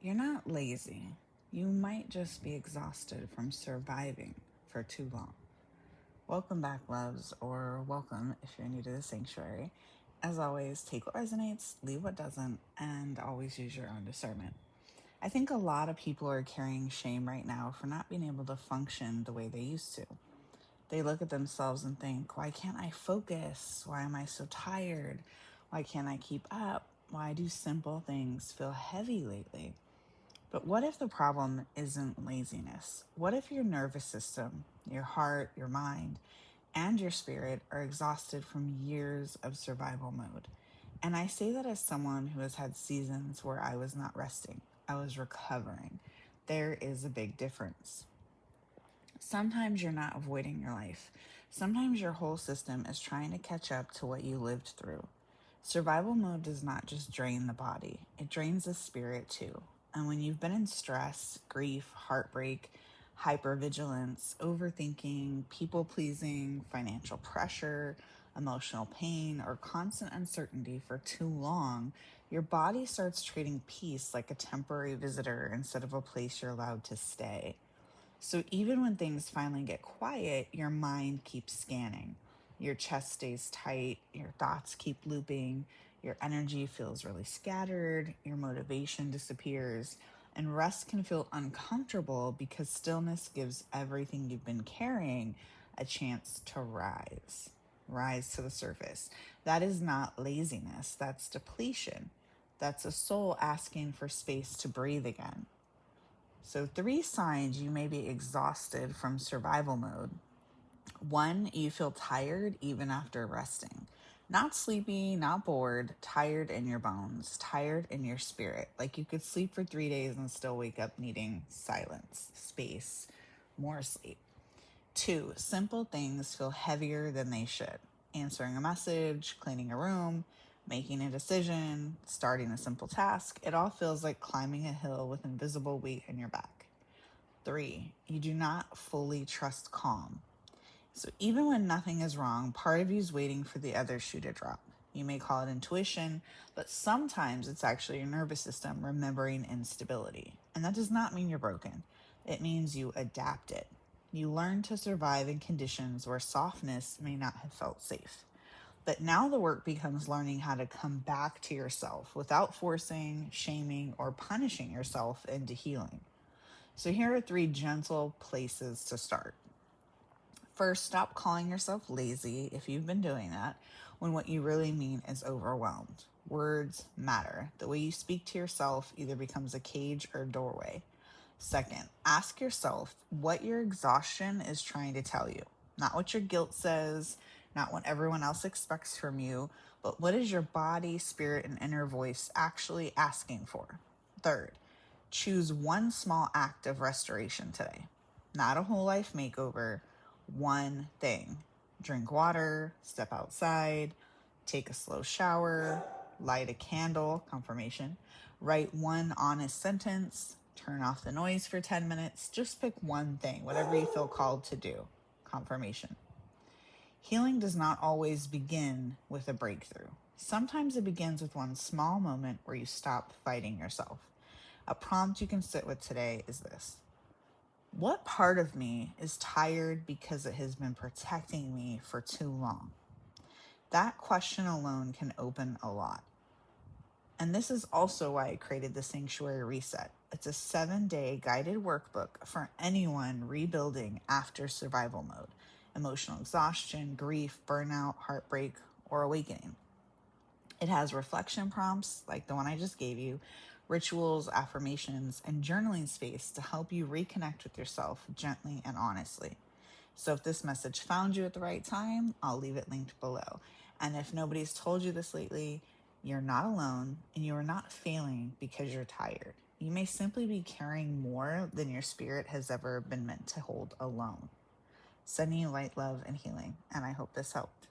You're not lazy. You might just be exhausted from surviving for too long. Welcome back, loves, or welcome if you're new to the sanctuary. As always, take what resonates, leave what doesn't, and always use your own discernment. I think a lot of people are carrying shame right now for not being able to function the way they used to. They look at themselves and think, why can't I focus? Why am I so tired? Why can't I keep up? Why do simple things feel heavy lately? But what if the problem isn't laziness? What if your nervous system, your heart, your mind, and your spirit are exhausted from years of survival mode? And I say that as someone who has had seasons where I was not resting, I was recovering. There is a big difference. Sometimes you're not avoiding your life. Sometimes your whole system is trying to catch up to what you lived through. Survival mode does not just drain the body, it drains the spirit too. And when you've been in stress, grief, heartbreak, hypervigilance, overthinking, people pleasing, financial pressure, emotional pain, or constant uncertainty for too long, your body starts treating peace like a temporary visitor instead of a place you're allowed to stay. So even when things finally get quiet, your mind keeps scanning. Your chest stays tight, your thoughts keep looping, your energy feels really scattered, your motivation disappears, and rest can feel uncomfortable because stillness gives everything you've been carrying a chance to rise to the surface. That is not laziness, that's depletion. That's a soul asking for space to breathe again. So, three signs you may be exhausted from survival mode. One, you feel tired even after resting. Not sleepy, not bored, tired in your bones, tired in your spirit. Like you could sleep for 3 days and still wake up needing silence, space, more sleep. Two, simple things feel heavier than they should. Answering a message, cleaning a room, making a decision, starting a simple task, it all feels like climbing a hill with invisible weight in your back. Three, you do not fully trust calm. So even when nothing is wrong, part of you is waiting for the other shoe to drop. You may call it intuition, but sometimes it's actually your nervous system remembering instability. And that does not mean you're broken. It means you adapt it. You learn to survive in conditions where softness may not have felt safe. But now the work becomes learning how to come back to yourself without forcing, shaming, or punishing yourself into healing. So here are three gentle places to start. First, stop calling yourself lazy if you've been doing that, when what you really mean is overwhelmed. Words matter. The way you speak to yourself either becomes a cage or a doorway. Second, ask yourself what your exhaustion is trying to tell you. Not what your guilt says, not what everyone else expects from you, but what is your body, spirit, and inner voice actually asking for? Third, choose one small act of restoration today. Not a whole life makeover, one thing. Drink water, step outside, take a slow shower, light a candle, confirmation, write one honest sentence, turn off the noise for 10 minutes. Just pick one thing, whatever you feel called to do, confirmation. Healing does not always begin with a breakthrough. Sometimes it begins with one small moment where you stop fighting yourself. A prompt you can sit with today is this: what part of me is tired because it has been protecting me for too long? That question alone can open a lot. And this is also why I created the Sanctuary Reset. It's a 7-day guided workbook for anyone rebuilding after survival mode, emotional exhaustion, grief, burnout, heartbreak, or awakening. It has reflection prompts like the one I just gave you, rituals, affirmations, and journaling space to help you reconnect with yourself gently and honestly. So if this message found you at the right time, I'll leave it linked below. And if nobody's told you this lately, you're not alone and you are not failing because you're tired. You may simply be carrying more than your spirit has ever been meant to hold alone. Sending you light, love, and healing, and I hope this helped.